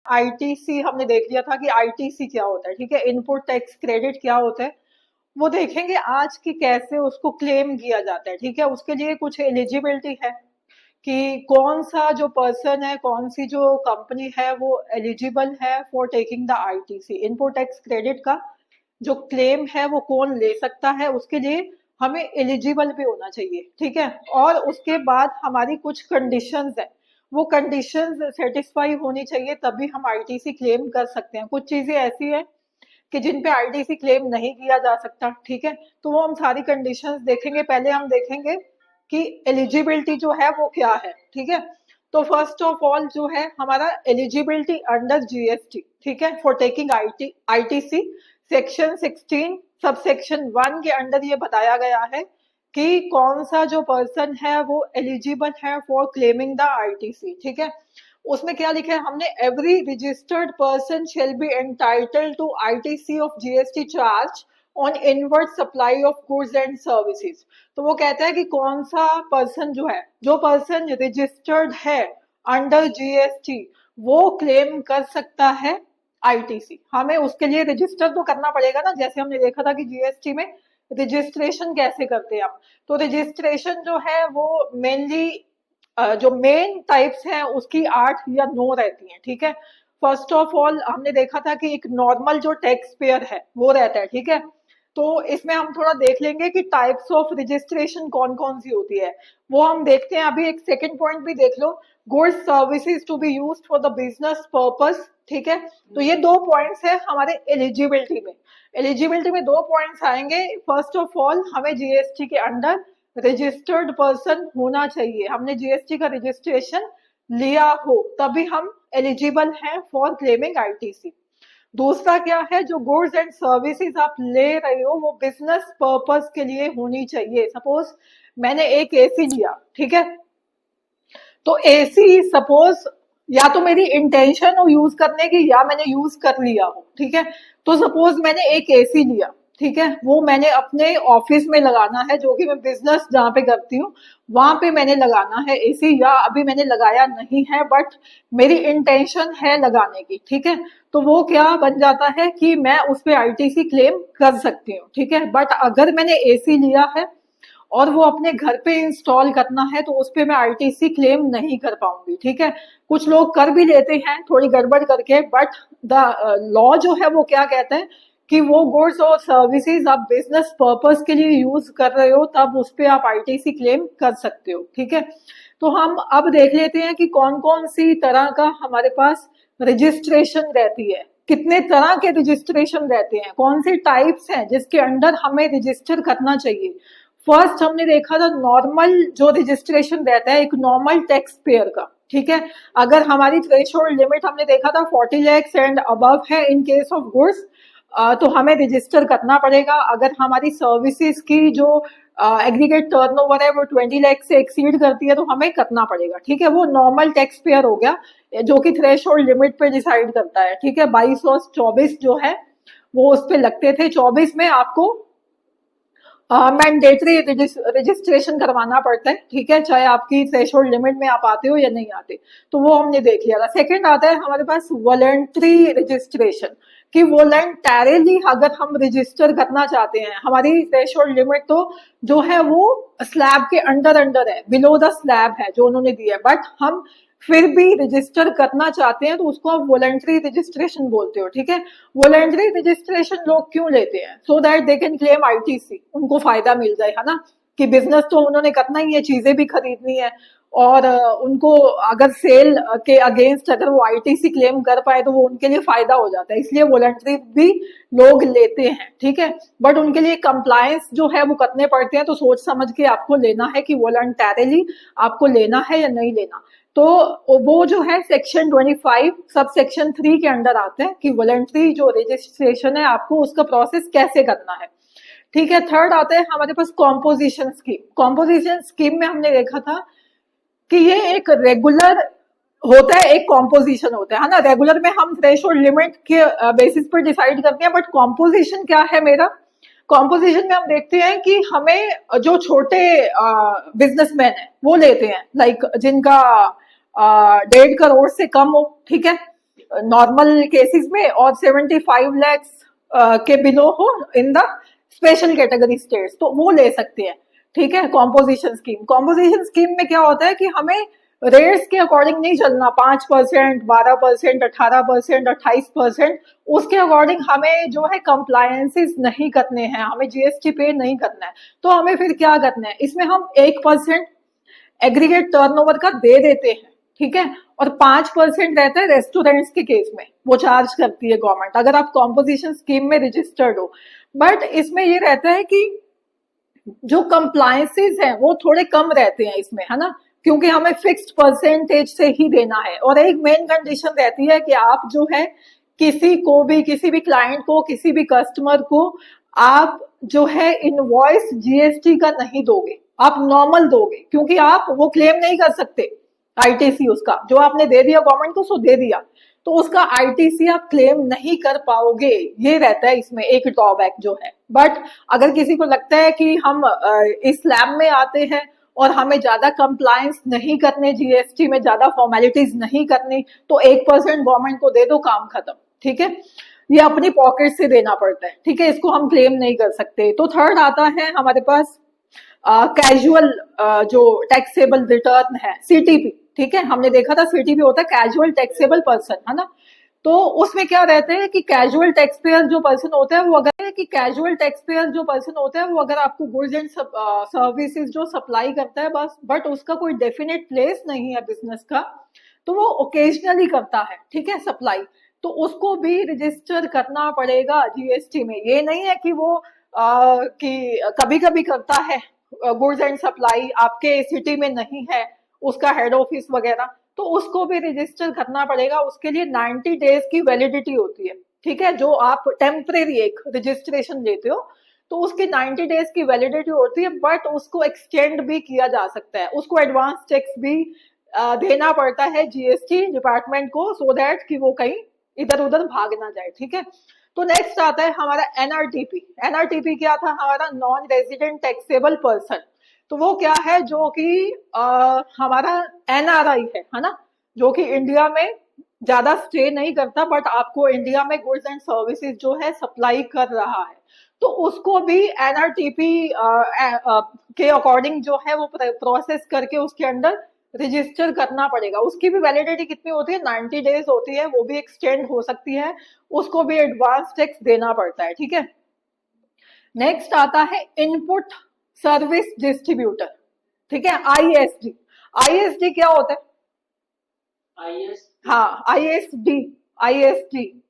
ITC हमने देख लिया था कि आईटीसी क्या होता है, ठीक है, इनपुट टैक्स क्रेडिट क्या होता है, वो देखेंगे आज की कैसे उसको क्लेम किया जाता है, ठीक है। उसके लिए कुछ एलिजिबिलिटी है कि कौन सा जो पर्सन है, कौन सी जो कंपनी है वो एलिजिबल है for taking the ITC input tax credit का जो क्लेम है वो कौन ले सकता है, उसके लिए हमें एलिजिबल भी होना चाहिए, ठीक है। और उसके बाद हमारी कुछ कंडीशंस है, वो कंडीशंस सेटिस्फाई होनी चाहिए तभी हम आईटीसी क्लेम कर सकते हैं। कुछ चीजें ऐसी है कि जिन पे आईटीसी क्लेम नहीं किया जा सकता, ठीक है। तो वो हम सारी कंडीशंस देखेंगे। पहले हम देखेंगे कि एलिजिबिलिटी जो है वो क्या है, ठीक है। तो फर्स्ट ऑफ ऑल जो है हमारा एलिजिबिलिटी अंडर जीएसटी, ठीक है, for taking ITC section 16 sub section 1 के अंडर ये बताया गया है कि कौन सा जो पर्सन है वो एलिजिबल है फॉर क्लेमिंग द आईटीसी, ठीक है। उसमें क्या लिखा है हमने, every registered person shall be entitled to ITC of GST charge on inward supply of goods and services. तो वो कहता है कि कौन सा पर्सन जो है, जो पर्सन रजिस्टर्ड है अंडर जीएसटी वो क्लेम कर सकता है आईटीसी। हमें उसके लिए रजिस्टर तो करना पड़ेगा ना, जैसे हमने देखा था कि जीएसटी में रजिस्ट्रेशन कैसे करते हैं हम। तो रजिस्ट्रेशन जो है वो मेनली जो मेन टाइप्स हैं उसकी 8 या 9 रहती हैं, ठीक है। फर्स्ट ऑफ ऑल हमने देखा था कि एक नॉर्मल जो टैक्स पेयर है वो रहता है, ठीक है। तो इसमें हम थोड़ा देख लेंगे कि टाइप्स ऑफ रजिस्ट्रेशन कौन कौन सी होती है, वो हम देखते हैं। अभी एक सेकंड पॉइंट भी देख लो, goods services to be used for the business purpose, ठीक है। तो ये 2 पॉइंट्स है हमारे एलिजिबिलिटी में। एलिजिबिलिटी में 2 पॉइंट्स आएंगे। फर्स्ट ऑफ ऑल हमें जीएसटी के अंडर रजिस्टर्ड पर्सन होना चाहिए, हमने जीएसटी का रजिस्ट्रेशन लिया हो तभी हम एलिजिबल हैं फॉर क्लेमिंग आईटीसी। दूसरा क्या है, जो गुड्स एंड सर्विसेज आप ले रहे हो वो बिजनेस पर्पस के लिए होनी चाहिए। सपोज मैंने एक एसी लिया, ठीक है, तो एसी सपोज या तो मेरी इंटेंशन हो यूज करने की या मैंने यूज कर लिया हो, ठीक है। तो सपोज मैंने एक एसी लिया, ठीक है, वो मैंने अपने ऑफिस में लगाना है, जो कि मैं बिजनेस जहाँ पे करती हूँ वहां पे मैंने लगाना है एसी, या अभी मैंने लगाया नहीं है बट मेरी इंटेंशन है लगाने की, ठीक है। तो वो क्या बन जाता है कि मैं उस पे आईटीसी क्लेम कर सकती हूँ, ठीक है। बट अगर मैंने एसी लिया है और वो अपने घर पे इंस्टॉल करना है तो उस पे मैं आईटीसी क्लेम नहीं कर पाऊंगी, ठीक है। कुछ लोग कर भी लेते हैं थोड़ी गड़बड़ करके, बट द लॉ जो है वो क्या कहता है कि वो गुड्स और सर्विसेज आप बिजनेस पर्पस के लिए यूज कर रहे हो तब उस पे आप आईटीसी क्लेम कर सकते हो, ठीक है। तो हम अब देख लेते हैं कि कौन कौन सी तरह का हमारे पास रजिस्ट्रेशन रहती है, कितने तरह के रजिस्ट्रेशन रहते हैं, कौन से टाइप्स हैं जिसके अंडर हमें रजिस्टर करना चाहिए। फर्स्ट हमने देखा था नॉर्मल जो रजिस्ट्रेशन रहता है एक नॉर्मल टैक्स पेयर का, ठीक है। अगर हमारी थ्रेशोल्ड लिमिट हमने देखा था 40 लाख एंड अबव है इन केस ऑफ गुड्स, तो हमें रजिस्टर करना पड़ेगा। अगर हमारी सर्विसेज की जो एग्रीगेट टर्नओवर है वो 20 लाख से एक्सीड करती है तो हमें करना पड़ेगा, ठीक है। वो नॉर्मल टैक्स पेयर हो गया जो कि थ्रेशोल्ड लिमिट पे डिसाइड करता है, ठीक है। 22 और 24 जो है वो उस पे लगते थे। 24 में आपको मैंडेटरी रजिस्ट्रेशन करवाना पड़ता है, ठीक है, चाहे आपकी थ्रेशोल्ड लिमिट में आप आते हो या नहीं आते। तो वो हमने देख लिया था। सेकंड आता है हमारे पास वॉलंटरी रजिस्ट्रेशन, कि वॉलंटरली अगर हम रजिस्टर करना चाहते हैं, हमारी थ्रेशोल्ड लिमिट तो जो है वो स्लैब के अंडर अंडर है, बिलो द स्लैब है जो उन्होंने दिया है, बट हम फिर भी रजिस्टर करना चाहते हैं तो उसको आप वॉलंटरी रजिस्ट्रेशन बोलते हो, ठीक है। वॉलंटरी रजिस्ट्रेशन लोग क्यों लेते हैं, so that they can claim ITC, उनको फायदा मिल जाए, है ना, कि बिजनेस तो उन्होंने करना ही है, चीजें भी खरीदनी है, और उनको अगर सेल के अगेंस्ट अगर वो आईटीसी क्लेम कर पाए तो वो उनके लिए फायदा हो जाता है, इसलिए वॉलंटरी भी लोग लेते हैं, ठीक है। बट उनके लिए कंप्लायंस जो है वो करने पड़ते हैं, तो सोच समझ के आपको लेना है कि वॉलंटरली आपको लेना है या नहीं लेना। तो वो जो है सेक्शन 25 सब सेक्शन 3 के अंडर आते हैं कि वॉलंटरी जो रजिस्ट्रेशन है आपको उसका प्रोसेस कैसे करना है, ठीक है। थर्ड आता है हमारे पास कॉम्पोजिशन स्कीम। कॉम्पोजिशन स्कीम में हमने देखा था कि ये एक रेगुलर होता है, एक कॉम्पोजिशन होता है ना। रेगुलर में हम थ्रेशोल्ड लिमिट के बेसिस पर डिसाइड करते हैं, बट कॉम्पोजिशन क्या है मेरा, कॉम्पोजिशन में हम देखते हैं कि हमें जो छोटे बिजनेसमैन है वो लेते हैं, लाइक जिनका 1.5 करोड़ से कम हो, ठीक है, नॉर्मल केसेस में और 75 लैक्स के बिलो हो in the special category states, तो वो ले सकते हैं। ठीक है, कॉम्पोजिशन स्कीम में क्या होता है कि हमें रेट्स के अकॉर्डिंग नहीं चलना, 5%, 12%, 18%, 28%, उसके अकॉर्डिंग हमें जो है कंप्लायंसेस नहीं करने हैं, हमें जीएसटी पे नहीं करना है। तो हमें फिर क्या करना है, इसमें हम 1% एग्रीगेट टर्नओवर का दे देते हैं। ठीक है, और 5% रहता है रेस्टोरेंट्स के केस में, वो चार्ज करती है गवर्नमेंट अगर आप कॉम्पोजिशन स्कीम में रजिस्टर्ड हो। बट इसमें ये रहता है कि जो कंप्लायंसेस हैं वो थोड़े कम रहते हैं इसमें, है ना, क्योंकि हमें फिक्स्ड परसेंटेज से ही देना है। और एक मेन कंडीशन रहती है कि आप जो है किसी भी क्लाइंट को, किसी भी कस्टमर को आप जो है इनवॉइस जीएसटी का नहीं दोगे, आप नॉर्मल दोगे, क्योंकि आप वो क्लेम नहीं कर सकते आईटीसी, उसका जो आपने दे दिया गवर्नमेंट को सो दे दिया, तो उसका आईटीसी आप क्लेम नहीं कर पाओगे। ये रहता है इसमें एक ड्रॉबैक जो है। बट अगर किसी को लगता है कि हम इस स्लैब में आते हैं और हमें ज्यादा कंप्लायंस नहीं करने, जीएसटी में ज्यादा फॉर्मेलिटीज नहीं करनी, तो 1% गवर्नमेंट को दे दो, काम खत्म। ठीक है, ये अपनी पॉकेट से देना पड़ता है। ठीक है, इसको हम क्लेम नहीं कर सकते। तो थर्ड आता है हमारे पास कैजुअल जो टैक्सेबल रिटर्न है, सीटीपी। ठीक है, हमने देखा था सीटीपी होता है कैजुअल टैक्सेबल पर्सन, है ना। तो उसमें क्या रहता है कि कैजुअल टैक्स पेयर जो पर्सन होता है वो अगर आपको गुड्स एंड सर्विसेज जो सप्लाई करता है बस, बट उसका कोई डेफिनेट प्लेस नहीं है बिजनेस का, तो वो ओकेजनली करता है, ठीक है, सप्लाई, तो उसको भी रजिस्टर करना पड़ेगा जीएसटी में। ये नहीं है कि वो कि कभी कभी करता है गुड्स एंड सप्लाई, आपके सिटी में नहीं है उसका हेड ऑफिस वगैरह, तो उसको भी रजिस्टर करना पड़ेगा। उसके लिए 90 डेज की वैलिडिटी होती है। ठीक है, जो आप टेम्परेरी एक रजिस्ट्रेशन लेते हो तो उसकी 90 डेज की वैलिडिटी होती है, बट उसको एक्सटेंड भी किया जा सकता है, उसको एडवांस टैक्स भी देना पड़ता है जीएसटी डिपार्टमेंट को, सो दैट कि वो कहीं इधर उधर भाग ना जाए। ठीक है, तो नेक्स्ट आता है हमारा एनआरटीपी। एनआरटीपी क्या था हमारा, नॉन रेजिडेंट टैक्सेबल पर्सन। तो वो क्या है, जो कि हमारा एनआरआई है ना, जो कि इंडिया में ज्यादा स्टे नहीं करता, बट आपको इंडिया में गुड्स एंड सर्विसेज जो है सप्लाई कर रहा है, तो उसको भी एनआरटीपी के अकॉर्डिंग जो है वो प्रोसेस करके उसके अंडर रजिस्टर करना पड़ेगा। उसकी भी वैलिडिटी कितनी होती है, 90 डेज होती है, वो भी एक्सटेंड हो सकती है, उसको भी एडवांस टैक्स देना पड़ता है। ठीक है, नेक्स्ट आता है इनपुट सर्विस डिस्ट्रीब्यूटर। ठीक है, आईएसडी। आईएसडी क्या होता है, हाँ ISD, ISD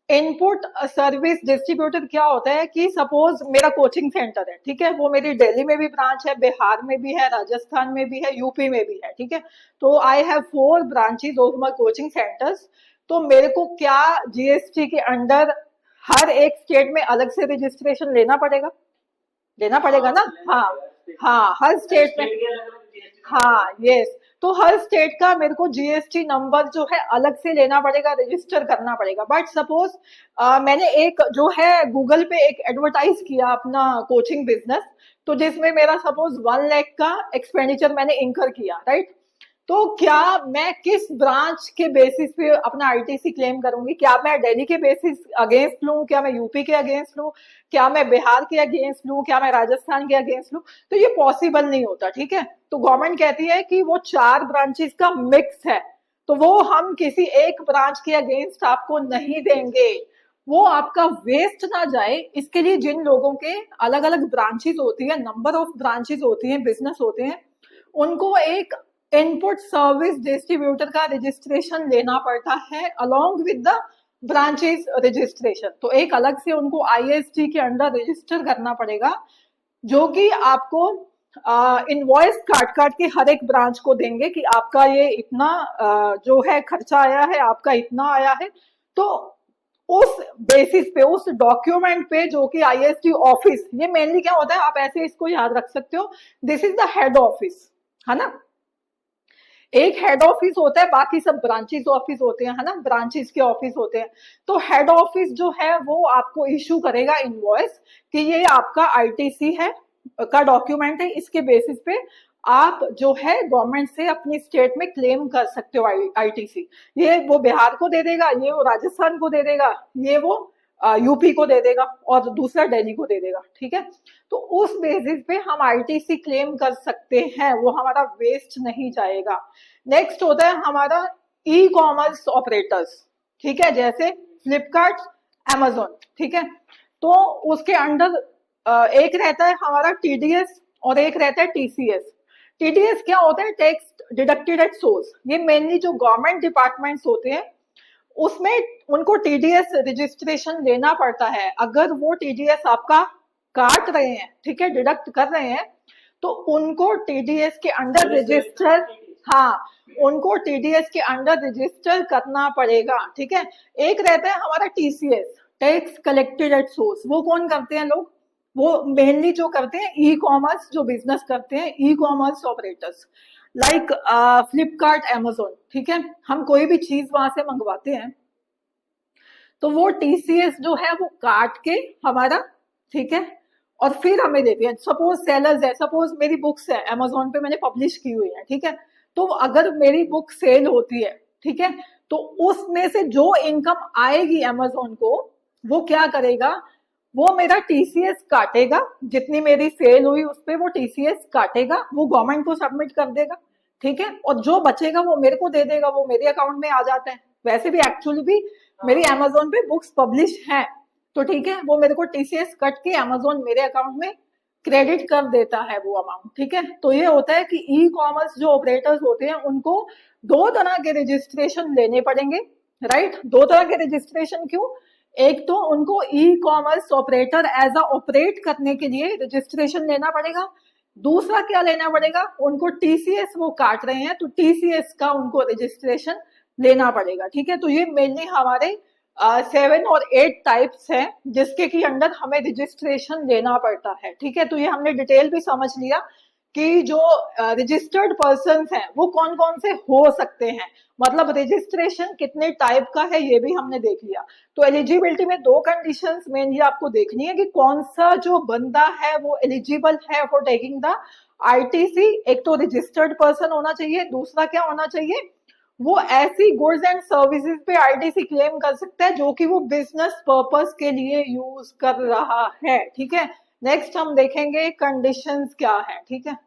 input service distributor क्या होता है कि सपोज मेरा कोचिंग सेंटर है, ठीक है, वो मेरी दिल्ली में भी ब्रांच है, बिहार में भी है, राजस्थान में भी है, यूपी में भी है। ठीक है, तो I have 4 branches of my coaching centres. तो मेरे को क्या जीएसटी के अंडर हर एक स्टेट में अलग से रजिस्ट्रेशन लेना पड़ेगा ना। हाँ, हाँ हर स्टेट में, हाँ यस, तो हर स्टेट का मेरे को जीएसटी नंबर जो है अलग से लेना पड़ेगा, रजिस्टर करना पड़ेगा। बट सपोज मैंने एक जो है गूगल पे एक एडवर्टाइज किया अपना कोचिंग बिजनेस, तो जिसमें मेरा सपोज 1 लाख का एक्सपेंडिचर मैंने इंकर किया, राइट, तो क्या मैं किस ब्रांच के बेसिस पे अपना आईटीसी क्लेम करूंगी, क्या मैं दिल्ली के बेसिस अगेंस्ट लूं, क्या मैं यूपी के अगेंस्ट लूं, क्या मैं बिहार के अगेंस्ट लूं, क्या मैं राजस्थान के अगेंस्ट लूं, तो ये पॉसिबल नहीं होता। ठीक है, तो गवर्नमेंट कहती है कि वो 4 ब्रांचेस का मिक्स है, तो वो हम किसी एक ब्रांच के अगेंस्ट आपको नहीं देंगे, वो आपका वेस्ट ना जाए इसके लिए जिन लोगों के अलग अलग ब्रांचेस होती है, नंबर ऑफ ब्रांचेस होती हैं, बिजनेस होते हैं, उनको एक इनपुट सर्विस डिस्ट्रीब्यूटर का रजिस्ट्रेशन लेना पड़ता है along with the branches registration. तो एक अलग से उनको आईएसटी के अंडर रजिस्टर करना पड़ेगा, जो कि आपको इनवॉइस काट के हर एक ब्रांच को देंगे कि आपका ये इतना जो है खर्चा आया है, आपका इतना आया है। तो उस बेसिस पे, उस डॉक्यूमेंट पे, जो कि आईएसटी ऑफिस, ये मेनली क्या होता है, आप ऐसे इसको याद रख सकते हो, this is the head office, है ना। एक हेड ऑफिस होता है, बाकी सब ब्रांचेस ऑफिस होते हैं, है ना, ब्रांचेस के ऑफिस होते हैं। तो हेड ऑफिस जो है वो आपको इशू करेगा इनवॉइस कि ये आपका आईटीसी है का डॉक्यूमेंट है, इसके बेसिस पे आप जो है गवर्नमेंट से अपनी स्टेट में क्लेम कर सकते हो आईटीसी। ये वो बिहार को दे देगा, ये वो राजस्थान को दे देगा, ये वो यूपी को दे देगा और दूसरा दिल्ली को दे देगा, ठीक है। तो उस बेसिस पे हम आईटीसी क्लेम कर सकते हैं, वो हमारा वेस्ट नहीं जाएगा। नेक्स्ट होता है हमारा ई कॉमर्स ऑपरेटर्स, ठीक है, जैसे फ्लिपकार्ट, amazon, ठीक है। तो उसके अंडर एक रहता है हमारा टीडीएस और एक रहता है टीसीएस। टीडीएस क्या होता है? Tax deducted at source. ये मेनली जो गवर्नमेंट डिपार्टमेंट्स होते हैं उसमें उनको टीडीएस रजिस्ट्रेशन लेना पड़ता है। अगर वो टीडीएस आपका काट रहे हैं, ठीक है, डिडक्ट कर रहे हैं, तो उनको टीडीएस के अंडर रजिस्टर, हाँ, उनको टीडीएस के अंडर रजिस्टर करना पड़ेगा, ठीक है। एक रहता है हमारा TCS, tax collected at source. वो कौन करते हैं लोग? वो मेनली जो करते हैं ई कॉमर्स, जो बिजनेस करते हैं e commerce operators, like Flipkart, amazon, ठीक है। हम कोई भी चीज वहां से मंगवाते हैं तो वो टीसीएस जो है वो काट के हमारा, ठीक है, और फिर हमें देते हैं। सपोज सेलर्स है, सपोज मेरी बुक्स है amazon पे मैंने पब्लिश की हुई है, ठीक है। तो अगर मेरी बुक सेल होती है, ठीक है, तो उसमें से जो इनकम आएगी amazon को, वो क्या करेगा? वो मेरा टीसीएस काटेगा, जितनी मेरी सेल हुई उस पर वो टीसीएस काटेगा, वो गवर्नमेंट को सबमिट कर देगा, ठीक है, और जो बचेगा वो मेरे को दे देगा, वो मेरे अकाउंट में आ जाता है। वैसे भी एक्चुअली भी मेरी अमेजोन पे बुक्स पब्लिश हैं, तो ठीक है, वो मेरे को टीसीएस कट के अमेजोन मेरे अकाउंट में क्रेडिट कर देता है वो अमाउंट, ठीक है। तो ये होता है कि ई कॉमर्स जो ऑपरेटर्स होते हैं उनको दो तरह के रजिस्ट्रेशन लेने पड़ेंगे, राइट। दो तरह के रजिस्ट्रेशन क्यों? एक तो उनको e commerce operator as a operate करने के लिए रजिस्ट्रेशन लेना पड़ेगा। दूसरा क्या लेना पड़ेगा? उनको टीसीएस वो काट रहे हैं तो टीसीएस का उनको रजिस्ट्रेशन लेना पड़ेगा, ठीक है। तो ये मेनली हमारे 7 और 8 टाइप्स हैं जिसके की अंडर हमें रजिस्ट्रेशन लेना पड़ता है, ठीक है। तो ये हमने डिटेल भी समझ लिया कि जो रजिस्टर्ड पर्सन हैं वो कौन कौन से हो सकते हैं, मतलब रजिस्ट्रेशन कितने टाइप का है ये भी हमने देख लिया। तो एलिजिबिलिटी में दो कंडीशंस मेनली आपको देखनी है कि कौन सा जो बंदा है वो एलिजिबल है फॉर टेकिंग द आईटीसी। एक तो रजिस्टर्ड पर्सन होना चाहिए, दूसरा क्या होना चाहिए? वो ऐसी गुड्स एंड सर्विसेज पे आईटीसी क्लेम कर सकता है जो कि वो बिजनेस पर्पस के लिए यूज कर रहा है, ठीक है। नेक्स्ट हम देखेंगे कंडीशंस क्या है, ठीक है।